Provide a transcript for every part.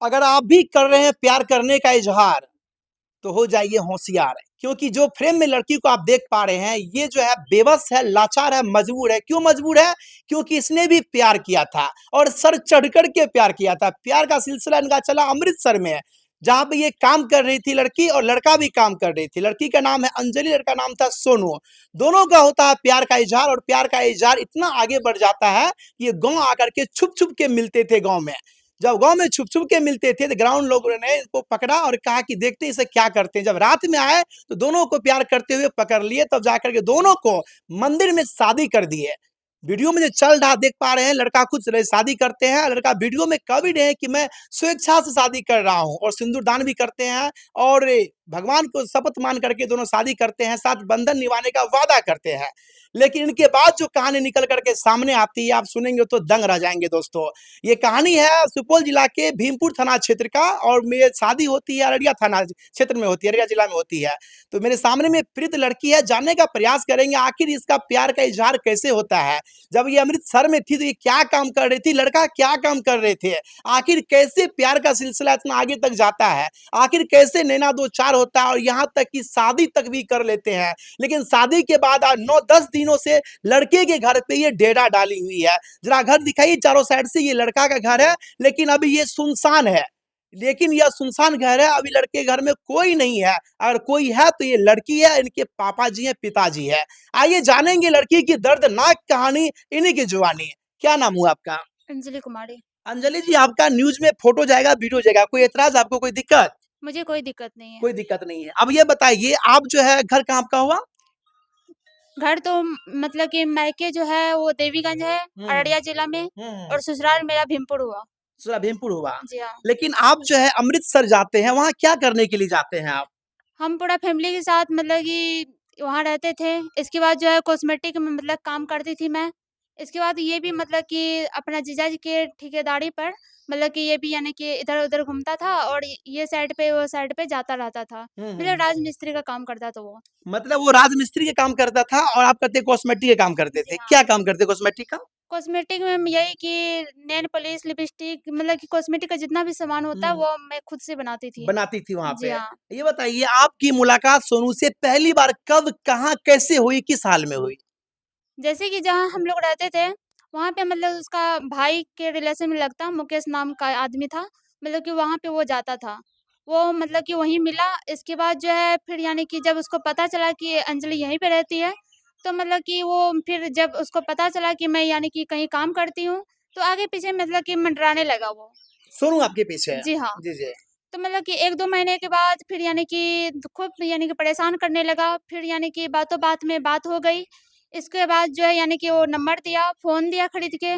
अगर आप भी कर रहे हैं प्यार करने का इजहार, तो हो जाइए होशियार, क्योंकि जो फ्रेम में लड़की को आप देख पा रहे हैं, ये जो है बेबस है, लाचार है, मजबूर है। क्यों मजबूर है? क्योंकि इसने भी प्यार किया था और सर चढ़कर के प्यार किया था। प्यार का सिलसिला इनका चला अमृतसर में, जहां पे ये काम कर रही थी लड़की और लड़का भी काम कर रही थी। लड़की का नाम है अंजलि, लड़का नाम था सोनू। दोनों का होता है प्यार का इजहार, और प्यार का इजहार इतना आगे बढ़ जाता है कि ये गांव आकर के छुप छुप के मिलते थे गांव में। जब गांव में छुप छुप के मिलते थे तो ग्राउंड लोगों ने इनको पकड़ा और कहा कि देखते हैं इसे क्या करते हैं। जब रात में आए तो दोनों को प्यार करते हुए पकड़ लिए, तब जाकर के दोनों को मंदिर में शादी कर दिए। वीडियो में जो चल रहा देख पा रहे हैं, लड़का खुद से शादी करते हैं। लड़का वीडियो में कह भी रहे हैं कि मैं स्वेच्छा से शादी कर रहा हूं, और सिंदूर दान भी करते हैं और भगवान को शपथ मान करके दोनों शादी करते हैं, साथ बंधन निभाने का वादा करते हैं। लेकिन इनके बाद जो कहानी निकल करके सामने आती है, आप सुनेंगे तो दंग रह जाएंगे दोस्तों। ये कहानी है सुपौल जिला के भीमपुर थाना क्षेत्र का, और मेरी शादी होती है अररिया थाना क्षेत्र में होती है, अररिया जिला में होती है। तो मेरे सामने में प्रीत लड़की है, जानने का प्रयास करेंगे आखिर इसका प्यार का इजहार कैसे होता है। जब ये अमृतसर में थी तो ये क्या काम कर रही थी, लड़का क्या काम कर रहे थे, आखिर कैसे प्यार का सिलसिला इतना आगे तक जाता है, आखिर कैसे नैना दो चार होता है और यहाँ तक कि शादी तक भी कर लेते हैं। लेकिन शादी के बाद 9-10 दिनों से लड़के के घर पे ये डेरा डाली हुई है। जरा घर दिखाइए चारों साइड से, ये लड़का का घर है, लेकिन अभी ये सुनसान है। लेकिन यह सुनसान घर है, अभी लड़के घर में कोई नहीं है। अगर कोई है तो ये लड़की है, इनके पापा जी हैं, पिताजी है। आइए जानेंगे लड़की की दर्दनाक कहानी, इन्हीं की जुबानी। क्या नाम हुआ आपका? अंजलि कुमारी। अंजलि जी, आपका न्यूज में फोटो जाएगा, वीडियो जाएगा, कोई एतराज आपको, कोई दिक्कत? मुझे कोई दिक्कत नहीं है। कोई दिक्कत नहीं है। अब ये बताइए, आप जो है घर कहाँ आपका हुआ? घर तो मतलब कि मायके जो है वो देवीगंज है, हम्म। अररिया जिला में। हम्म। और ससुराल मेरा भीमपुर हुआ। दूसरा भीमपुर हुआ। जी हाँ। लेकिन आप जो है अमृतसर जाते हैं, वहां क्या करने के लिए जाते हैं आप? हम पूरा फैमिली के साथ मतलब कि वहाँ रहते थे। इसके बाद जो है कॉस्मेटिक में मतलब काम करती थी मैं। इसके बाद ये भी मतलब कि अपना जीजाजी के ठेकेदारी पर मतलब कि ये भी यानी कि इधर-उधर घूमता था और ये साइड पे वो साइड पे जाता रहता था। मतलब राजमिस्त्री का काम करता था वो। मतलब वो राजमिस्त्री के काम करता था और आप करते कॉस्मेटिक के काम करते जी थे। हाँ। क्या काम करते कॉस्मेटिक का? कॉस्मेटिक में यही कि नेल पॉलिश, लिपस्टिक मतलब कि कॉस्मेटिक का जितना भी सामान होता है हम्म। वो मैं खुद से बनाती थी। बनाती थी वहां जी पे। हाँ। ये बताइए, आपकी मुलाकात सोनू से पहली बार कब, कहाँ, कैसे हुई, किस हाल में हुई? जैसे कि जहाँ हम लोग रहते थे, वहाँ पे मतलब उसका भाई के रिलेशन में लगता मुकेश नाम का आदमी था, मतलब कि वहाँ पे वो जाता था। वो मतलब कि वहीं मिला, इसके बाद जो है फिर यानी कि जब उसको पता चला कि अंजलि यहीं पे रहती है, तो मतलब कि वो फिर जब उसको पता चला कि मैं यानी कि कहीं काम करती हूँ, तो आगे-पीछे मतलब कि मंडराने लगा वो। सोनू आपके पीछे है? जी हाँ। जी जी। तो मतलब कि 1-2 महीने के बाद फिर यानी कि खूब यानी कि परेशान करने लगा, फिर यानी कि बातों-बात में बात हो गई। इसके बाद जो है यानी कि वो नंबर दिया, फ़ोन दिया खरीद के।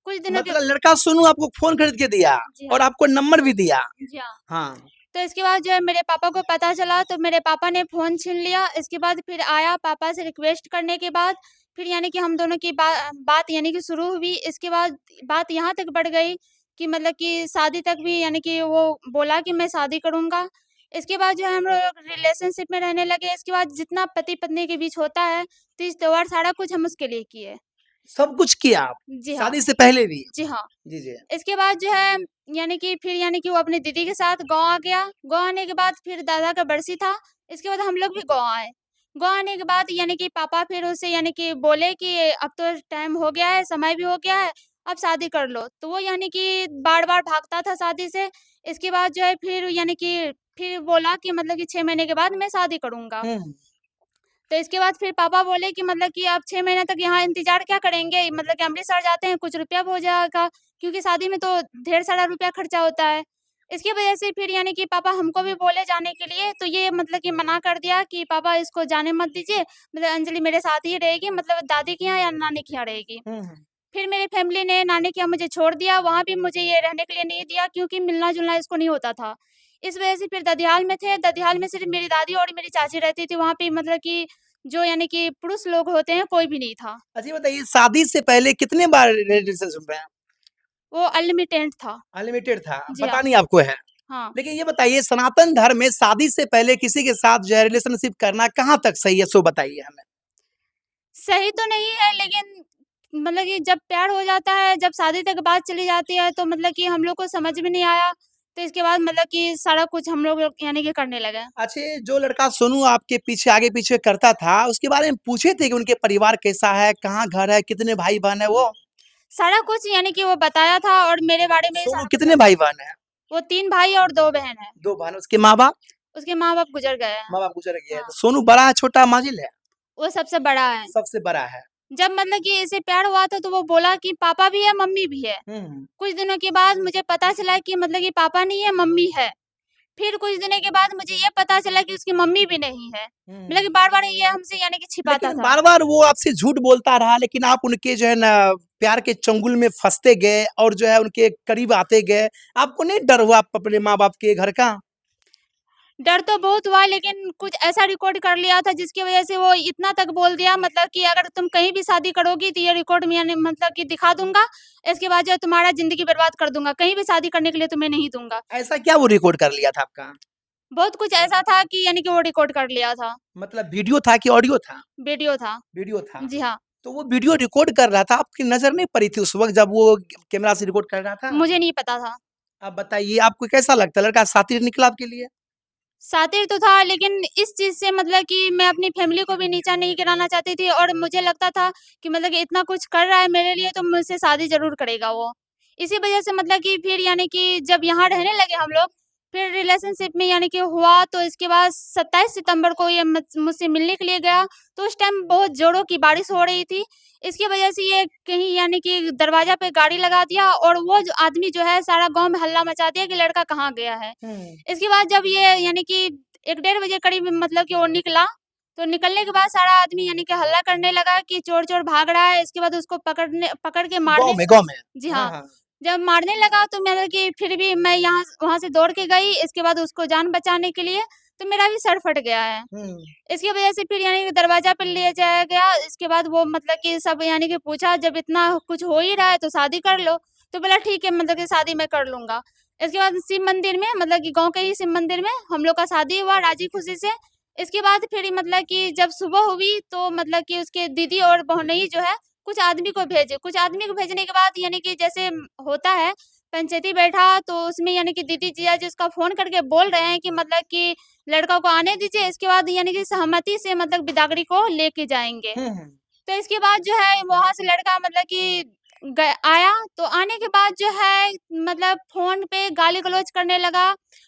कुछ दिनों के मतलब लड़का सोनू आपको फोन खरीद के दिया जी और हाँ। आपको नंबर भी दिया? जी हाँ। हाँ। तो इसके बाद जो है मेरे पापा को पता चला तो मेरे पापा ने फ़ोन छीन लिया। इसके बाद फिर आया पापा से रिक्वेस्ट करने के बाद फिर यानी कि हम दोनों की बात यानी कि शुरू हुई। इसके बाद बात यहाँ तक बढ़ गई कि मतलब कि शादी तक भी यानी कि वो बोला कि मैं शादी करूँगा। इसके बाद जो है हम लोग रिलेशनशिप में रहने लगे। इसके बाद जितना पति-पत्नी के बीच होता है, तीज-त्योहार सारा कुछ हम उसके लिए किए। सब कुछ किया आप? जी हाँ। शादी से पहले भी? जी हाँ। जी जी। इसके बाद जो है यानी कि फिर यानी कि वो अपनी दीदी के साथ गाँव आ गया। गाँव आने के बाद फिर दादा का बरसी था, इसके बाद हम लोग भी गाँव आए। गाँव आने के बाद यानी कि पापा फिर उससे यानी कि बोले कि अब तो टाइम हो गया है, समय भी हो गया है, अब शादी कर लो। तो वो यानी कि बार-बार भागता था शादी से। इसके बाद जो है फिर यानी कि फिर बोला कि मतलब कि 6 महीने के बाद मैं शादी करूँगा। हम्म। तो इसके बाद फिर पापा बोले कि मतलब कि आप 6 महीने तक यहाँ इंतज़ार क्या करेंगे? मतलब कि अमृतसर जाते हैं, कुछ रुपया भी हो जाएगा, क्योंकि शादी में तो ढेर सारा रुपया खर्चा होता है। इसकी वजह से फिर यानी कि पापा हमको भी बोले जाने के लिए, तो ये मतलब कि मना कर दिया कि पापा इसको जाने मत दीजिए, मतलब अंजलि मेरे साथ ही रहेगी, मतलब दादी के यहाँ या नानी के यहाँ रहेगी। हम्म। फिर मेरी फैमिली ने नानी के यहाँ मुझे छोड़ दिया, वहाँ भी मुझे ये रहने के लिए नहीं दिया क्योंकि मिलना-जुलना इसको नहीं होता था। इस वजह से फिर ददियाल में थे, ददियाल में सिर्फ़ मेरी दादी और मेरी चाची रहती थी, वहाँ पे मतलब कि जो यानी कि पुरुष लोग होते हैं, कोई भी नहीं था। अच्छा ये बताइए, शादी से पहले कितने बार रिलेशनशिप में? वो अनलिमिटेड था। अनलिमिटेड था, जी पता हाँ। नहीं आपको है। हाँ। लेकिन ये बताइए, सनातन धर्म में शादी से पहले किसी के साथ जो है रिलेशनशिप करना कहाँ तक सही है, सो बताइए हमें। सही तो नहीं है लेकिन मतलब कि जब प्यार हो जाता है, जब शादी तक बात चली जाती है तो मतलब कि हम लोग को समझ में नहीं आया। तो इसके बाद मतलब कि सारा कुछ हम लोग यानी कि करने लगे। अच्छा, ये जो लड़का सोनू आपके पीछे आगे-पीछे करता था, उसके बारे में पूछे थे कि उनके परिवार कैसा है, कहाँ घर है, कितने भाई-बहन है वो? सारा कुछ यानी कि वो बताया था और मेरे बारे में सोनू सारा कितने भाई-बहन हैं? वो 3 भाई और 2 बहन हैं। 2 बहन, उसके माँ-बाप? उसके माँ-बाप गुज़र गए हैं। माँ-बाप गुज़र गए हैं। हाँ, तो सोनू बड़ा है, छोटा माँझिल है? वो सबसे बड़ा है। सबसे बड़ा है। जब मतलब कि इससे प्यार हुआ था तो वो बोला कि पापा भी है, मम्मी भी है। हुँ। कुछ दिनों के बाद मुझे पता चला कि मतलब कि पापा नहीं है, मम्मी है। फिर कुछ दिनों के बाद मुझे ये पता चला कि उसकी मम्मी भी नहीं है। मतलब कि हुँ। बार-बार ये हमसे यानी कि छिपाता लेकिन था। बार-बार वो आपसे झूठ बोलता रहा, लेकिन आप उनके जो है ना प्यार के चंगुल में फँसते गए और जो है उनके करीब आते गए। आपको नहीं डर हुआ अपने माँ-बाप के घर का? डर तो बहुत हुआ लेकिन कुछ ऐसा रिकॉर्ड कर लिया था जिसकी वज़ह से वो इतना तक बोल दिया मतलब कि अगर तुम कहीं भी शादी करोगी तो ये रिकॉर्ड में यानी मतलब कि दिखा दूँगा। इसके बाद जो है तुम्हारा ज़िंदगी बर्बाद कर दूँगा। कहीं भी शादी करने के लिए तुम्हें नहीं दूँगा। ऐसा क्या वो रिकॉर्ड कर लिया था आपका? बहुत कुछ ऐसा था कि यानी कि वो रिकॉर्ड कर लिया था। मतलब वीडियो था कि ऑडियो था? वीडियो था। वीडियो था। जी हाँ, तो वो वीडियो रिकॉर्ड कर रहा था, आपकी नज़र नहीं पड़ी थी उस वक़्त जब वो कैमरा से रिकॉर्ड कर रहा था? मुझे नहीं पता था। आप बताइए आपको कैसा लगता है लड़का शातिर निकला आपके लिए? शातिर तो था लेकिन इस चीज़ से मतलब कि मैं अपनी फैमिली को भी नीचा नहीं गिराना चाहती थी और मुझे लगता था कि मतलब कि इतना कुछ कर रहा है मेरे लिए तो मुझसे शादी ज़रूर करेगा वो। इसी वज़ह से मतलब कि फिर यानी कि जब यहाँ रहने लगे हम लोग, फिर रिलेशनशिप में यानी कि हुआ तो इसके बाद 27 सितंबर को ये मुझसे मिलने के लिए गया, तो उस टाइम बहुत ज़ोरों की बारिश हो रही थी। इसकी वज़ह से ये कहीं यानी कि दरवाज़ा पे गाड़ी लगा दिया और वो जो आदमी जो है सारा गाँव में हल्ला मचा दिया कि लड़का कहाँ गया है। हुँ। इसके बाद जब ये यानी कि 1 डेढ़ बजे करीब मतलब कि वो निकला, तो निकलने के बाद सारा आदमी यानी कि हल्ला करने लगा कि चोर-चोर भाग रहा है। इसके बाद उसको पकड़ के मारने का गाँव में? जी हाँ, हाँ, हाँ। जब मारने लगा तो मतलब कि फिर भी मैं यहाँ वहाँ से दौड़ के गई, इसके बाद उसको जान बचाने के लिए, तो मेरा भी सर फट गया है। हुँ। इसकी वजह से फिर यानी कि दरवाज़ा पे ले जाया गया, इसके बाद वो मतलब कि सब यानी कि पूछा जब इतना कुछ हो ही रहा है तो शादी कर लो, तो बोला ठीक है मतलब कि शादी मैं कर लूँगा। इसके बाद शिव मंदिर में मतलब कि गाँव के ही शिव मंदिर में हम लोग का शादी हुआ राज़ी-खुशी से। इसके बाद फिर मतलब कि जब सुबह हुई तो मतलब कि उसके दीदी और बहनोई जो है, कुछ आदमी को भेजे। कुछ आदमी को भेजने के बाद यानी कि जैसे होता है, पंचायती बैठा तो उसमें यानी कि दीदी जीजाजी उसका फ़ोन करके बोल रहे हैं कि मतलब कि लड़का को आने दीजिए, इसके बाद यानी कि सहमति से मतलब बिदागरी को लेके जाएँगे। हुँ, हुँ। तो इसके बाद जो है वहाँ से लड़का मतलब कि आया तो आने के बाद जो है मतलब फ़ोन पे गाली-गलौज करने लगा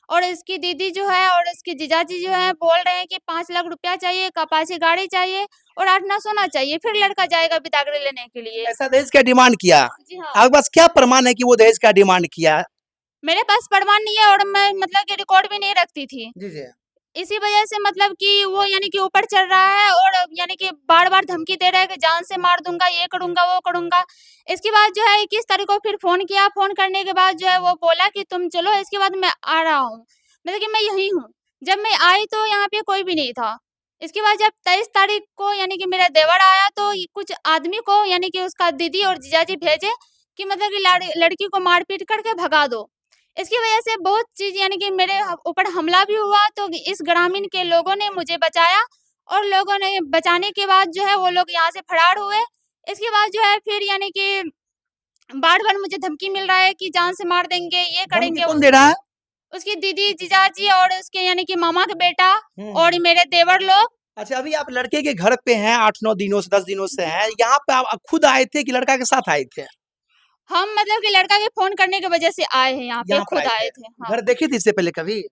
और इसकी दीदी जो है और इसके जीजाजी जो है बोल रहे हैं कि 5 लाख रुपया चाहिए, एक अपाची गाड़ी चाहिए और 8 सोना चाहिए, फिर लड़का जाएगा बिदागरी लेने के लिए। ऐसा दहेज का डिमांड किया। जी हाँ। आपके पास क्या प्रमाण है कि वो दहेज का डिमांड किया? मेरे पास प्रमाण नहीं है और मैं मतलब कि रिकॉर्ड भी नहीं रखती थी। जी, जी। इसी वजह से मतलब कि वो यानी कि ऊपर चढ़ रहा है और यानी कि बार-बार धमकी दे रहा है कि जान से मार दूँगा, ये करूँगा, वो करूँगा। इसके बाद जो है 21 तारीख को फिर फ़ोन किया, फ़ोन करने के बाद जो है वो बोला कि तुम चलो, इसके बाद मैं आ रहा हूँ। मतलब कि मैं यहीं हूँ। जब मैं आई तो यहाँ पे कोई भी नहीं था। इसके बाद जब 23 तारीख को यानी कि मेरा देवर आया तो कुछ आदमी को यानी कि उसका दीदी और जीजाजी भेजे कि मतलब कि लड़की को मार-पीट करके भगा दो। इसकी वजह से बहुत चीज़ यानी कि मेरे ऊपर हमला भी हुआ तो इस ग्रामीण के लोगों ने मुझे बचाया और लोगों ने बचाने के बाद जो है वो लोग यहाँ से फरार हुए। इसके बाद जो है फिर यानी कि बार-बार मुझे धमकी मिल रहा है कि जान से मार देंगे, ये धमकी करेंगे, वो कौन दे रहा है? उसकी दीदी, जीजाजी और उसके यानी कि मामा का बेटा और हुँ। मेरे देवर लोग। अच्छा, अभी आप लड़के के घर पे हैं, 8-9 दिनों से 10 दिनों से जी हैं। हाँ। यहाँ पे आप खुद आए थे कि लड़का के साथ आए थे? हम मतलब कि लड़का के फ़ोन करने की वजह से आए हैं यहाँ पे, यहाँ पर खुद आए थे। आए थे। हाँ। घर देखी थी इससे पहले कभी?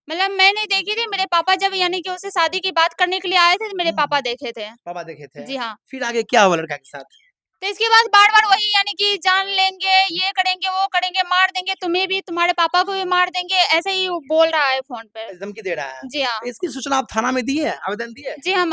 मतलब मैं नहीं देखी थी, मेरे पापा जब यानी कि उससे शादी की बात करने के लिए आए थे, तो मेरे हुँ। पापा देखे थे। पापा देखे थे। जी हाँ। फिर आगे क्या हुआ लड़का के साथ? तो इसके बाद बार-बार वही यानी कि जान लेंगे, ये करेंगे, वो करेंगे, मार देंगे, तुम्हें भी, तुम्हारे पापा को भी मार देंगे, ऐसे ही वो बोल रहा है फ़ोन पे। ऐसे धमकी दे रहा है। जी हाँ। तो इसकी सूचना आप थाना में दिए हैं? आवेदन दिए? जी, हम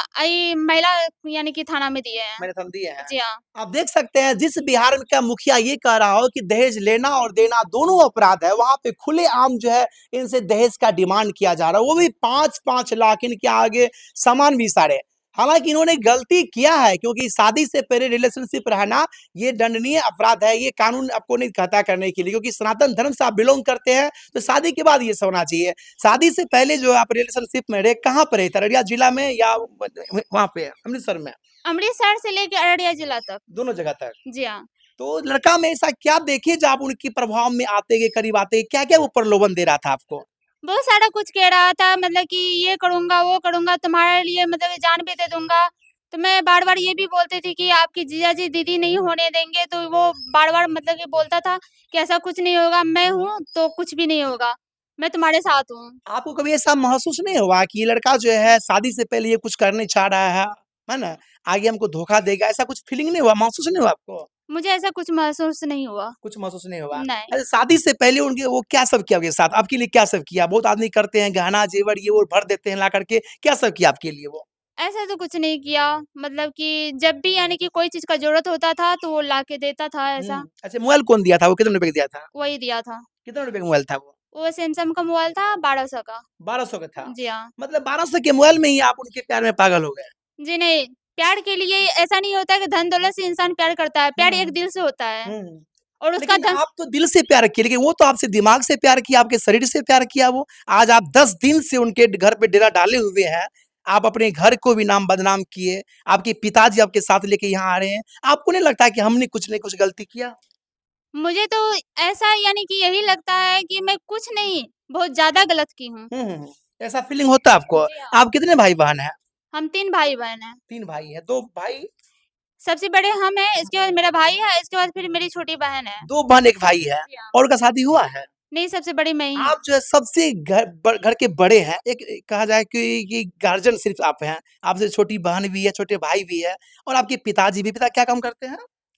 महिला यानी कि थाना में दिए हैं। मैंने थम दिए हैं। जी हाँ। आप देख सकते हैं जिस बिहार में का मुखिया ये कह रहा हो कि दहेज लेना और देना दोनों अपराध है, वहाँ पे खुलेआम जो है इनसे दहेज का डिमांड किया जा रहा है, वो भी 5-5 लाख इनके आगे सामान भी सारे। हालाँकि इन्होंने गलती किया है क्योंकि शादी से पहले रिलेशनशिप रहना ये दंडनीय अपराध है, ये कानून आपको नहीं कहता करने के लिए क्योंकि सनातन धर्म से आप बिलॉन्ग करते हैं, तो शादी के बाद ये सब होना चाहिए। शादी से पहले जो आप रिलेशनशिप में रहे, कहाँ पे रहे? अररिया जिला में या वहाँ पे अमृतसर में? अमृतसर से लेके अररिया जिला तक। दोनों जगह तक। जी हाँ। तो लड़का में ऐसा क्या देखे जो आप उनके प्रभाव में आते गए, करीब आते गए? क्या-क्या वो प्रलोभन दे रहा था आपको? बहुत सारा कुछ कह रहा था मतलब कि ये करूँगा, वो करूँगा, तुम्हारे लिए मतलब जान भी दे दूँगा। तो मैं बार-बार ये भी बोलती थी कि आपकी जीजाजी दीदी नहीं होने देंगे, तो वो बार-बार मतलब कि बोलता था कि ऐसा कुछ नहीं होगा, मैं हूँ तो कुछ भी नहीं होगा, मैं तुम्हारे साथ हूँ। आपको कभी ऐसा महसूस नहीं हुआ कि ये लड़का जो है शादी से पहले ये कुछ करने चाह रहा है ना? आगे हमको धोखा देगा, ऐसा कुछ फीलिंग नहीं हुआ, महसूस नहीं हुआ आपको? मुझे ऐसा कुछ महसूस नहीं हुआ। कुछ महसूस नहीं हुआ? नहीं, अच्छा, शादी से पहले उनके वो क्या सब किया आपके साथ? आपके लिए क्या सब किया? बहुत आदमी करते हैं गहना, जेवर ये वो भर देते हैं ला करके, क्या सब किया आपके लिए वो? ऐसा तो कुछ नहीं किया मतलब कि जब भी यानी कि कोई चीज़ का ज़रूरत होता था, तो वो लाके देता था ऐसा, अच्छा, मोबाइल कौन दिया था? वो कितने रुपए का दिया था? वही दिया था। कितने रुपए का मोबाइल था वो? वो सैमसंग का मोबाइल था 1200 का। 1200 का था। जी हाँ। मतलब 1200 के मोबाइल में ही आप उनके प्यार में पागल हो गए। जी नहीं, प्यार के लिए ऐसा नहीं होता है कि धन-दौलत से इंसान प्यार करता है, प्यार एक हुँ, दिल से होता है हुँ। और उसका लेकिन धन आप तो दिल से प्यार किए, लेकिन वो तो आपसे दिमाग से प्यार किया, आपके शरीर से प्यार किया वो। आज आप 10 दिन से उनके घर पे डेरा डाले हुए हैं। आप अपने घर को भी नाम बदनाम किए। आपके पिताजी आपके साथ लेके यहाँ आ रहे हैं। आपको नहीं लगता है कि हमने कुछ न कुछ गलती किया? मुझे तो ऐसा यानी कि यही लगता है कि मैं कुछ नहीं, बहुत ज़्यादा गलत की हूँ। हुँ। ऐसा फीलिंग होता है आपको? जी हाँ। आप कितने भाई-बहन हैं? हम 3 भाई-बहन हैं। 3 भाई हैं, 2 भाई सबसे बड़े हम हैं, इसके बाद मेरा भाई है, इसके बाद फिर मेरी छोटी बहन है। 2 बहन 1 भाई है जी हाँ। और उनका शादी हुआ है? नहीं, सबसे बड़ी मैं ही हूँ। आप जो है सबसे घर के बड़े हैं। एक कहा जाए कि गार्जियन सिर्फ़ आप हैं। आपसे छोटी बहन भी है, छोटे भाई भी है और आपके पिताजी भी। पिता क्या काम करते हैं?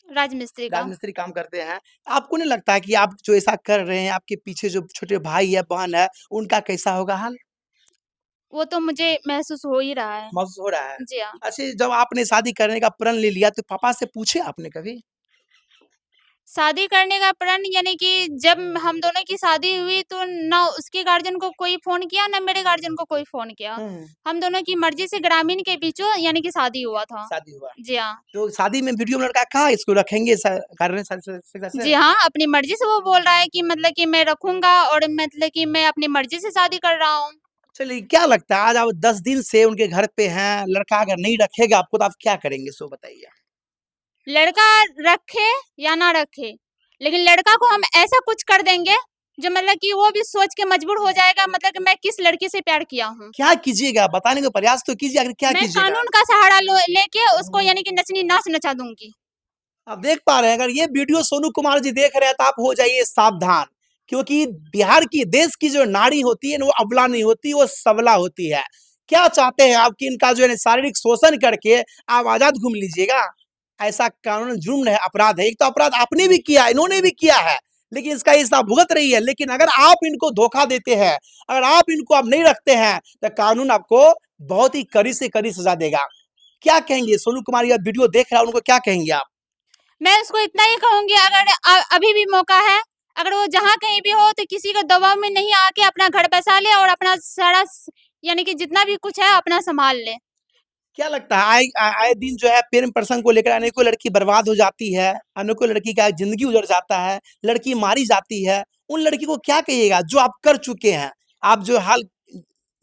राजमिस्त्री का। राजमिस्त्री काम करते हैं। आपको नहीं लगता है कि आप जो ऐसा कर रहे हैं, आपके पीछे जो छोटे भाई है, बहन है, उनका कैसा होगा हाल? वो तो मुझे महसूस हो ही रहा है। महसूस हो रहा है। जी हाँ। अच्छा, जब आपने शादी करने का प्रण ले लिया तो पापा से पूछे आपने कभी? शादी करने का प्रण यानी कि जब हम दोनों की शादी हुई तो ना उसके गार्जियन को कोई फ़ोन किया, ना मेरे गार्जियन को कोई फ़ोन किया। हुँ, हम दोनों की मर्ज़ी से ग्रामीण के बीचों यानी कि शादी हुआ था। शादी हुआ। जी हाँ। तो शादी में वीडियो में लड़का कहाँ इसको रखेंगे कर रहे हैं से? जी हाँ, अपनी मर्ज़ी से वो बोल रहा है कि मतलब कि मैं रखूँगा और मतलब कि मैं अपनी मर्ज़ी से शादी कर रहा हूँ। चलिए, क्या लगता है आज आप 10 दिन से उनके घर पे हैं, लड़का अगर नहीं रखेगा आपको तो आप क्या करेंगे सो बताइए? लड़का रखे या ना रखे, लेकिन लड़का को हम ऐसा कुछ कर देंगे जो मतलब कि वो भी सोच के मजबूर हो जाएगा मतलब कि मैं किस लड़की से प्यार किया हूँ। क्या कीजिएगा? बताने का प्रयास तो कीजिए आखिर क्या मैं कीजिएगा? कानून का सहारा लो लेके उसको हुँ। यानी कि नचनी नाच नचा दूँगी। आप देख पा रहे हैं अगर ये वीडियो सोनू कुमार जी देख रहे हैं तो आप हो जाइए सावधान क्योंकि बिहार की देश की जो नारी होती है ना वो अबला नहीं होती वो सबला होती है। क्या चाहते हैं आप कि इनका जो है शारीरिक शोषण करके आप आजाद घूम लीजिएगा? ऐसा कानूनन जुर्म है, अपराध है। एक तो अपराध आपने भी किया है, इन्होंने भी किया है, लेकिन इसका हिसाब भुगत रही है। लेकिन अगर आप इनको धोखा देते हैं, अगर आप इनको आप नहीं रखते हैं, तो कानून आपको बहुत ही कड़ी से कड़ी सजा देगा। क्या कहेंगे सोनू कुमार ये वीडियो देख रहा है उनको क्या कहेंगे आप? मैं उसको इतना ही कहूँगी अगर अभी भी मौका है, अगर वो जहाँ कहीं भी हो तो किसी के दबाव में नहीं आके अपना घर बसा ले और अपना सारा यानी कि जितना भी कुछ है अपना सँभाल ले। क्या लगता है आए दिन जो है प्रेम प्रसंग को लेकर अनेकों लड़की बर्बाद हो जाती है, अनेकों लड़की का ज़िंदगी उजड़ जाता है, लड़की मारी जाती है। उन लड़की को क्या कहिएगा जो आप कर चुके हैं? आप जो हाल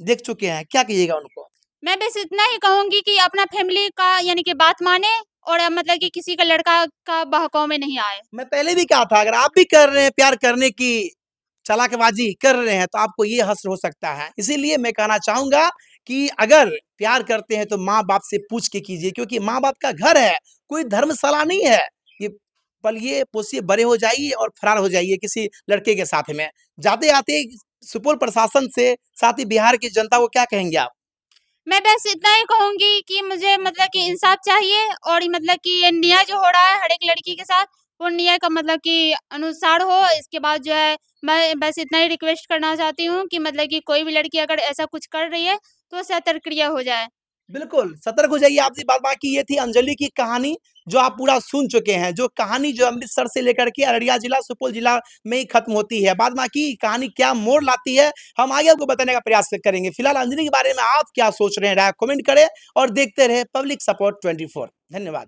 देख चुके हैं, क्या कहिएगा उनको? मैं बस इतना ही कहूँगी कि अपना फैमिली का यानी कि बात माने और मतलब कि किसी का लड़का का बहकाव में नहीं आए। मैं पहले भी कहा था अगर आप भी कर रहे हैं प्यार करने की चालाकबाज़ी कर रहे हैं तो आपको ये हश्र हो सकता है। इसीलिए मैं कहना चाहूँगा कि अगर प्यार करते हैं तो माँ-बाप से पूछ के कीजिए क्योंकि माँ-बाप का घर है, कोई धर्मशाला नहीं है। ये पलिए-पोसिए बड़े हो जाइए और फरार हो जाइए किसी लड़के के साथ में। जाते-आते सुपौल प्रशासन से साथ ही बिहार की जनता को क्या कहेंगे आप? मैं बस इतना ही कहूँगी कि मुझे मतलब कि इंसाफ चाहिए और ये मतलब कि ये न्याय जो हो रहा है हर एक लड़की के साथ, वो न्याय का मतलब कि अनुसार हो। इसके बाद जो है मैं बस इतना ही रिक्वेस्ट करना चाहती हूँ कि मतलब कि कोई भी लड़की अगर ऐसा कुछ कर रही है, तो सतर्क हो जाए। बिल्कुल, सतर्क हो जाइए आपसी बात बाकी ये थी अंजलि की कहानी, जो आप पूरा सुन चुके हैं, जो कहानी जो अमृतसर से लेकर के अररिया जिला, सुपौल जिला में ही खत्म होती है। बाद बाकी कहानी क्या मोड़ लाती है, हम आगे आपको बताने का प्रयास करेंगे। फिलहाल अंजलि के बारे में आप क्या सोच रहे हैं, राय कमेंट करें और देखते रहे पब्लिक सपोर्ट 24। धन्यवाद।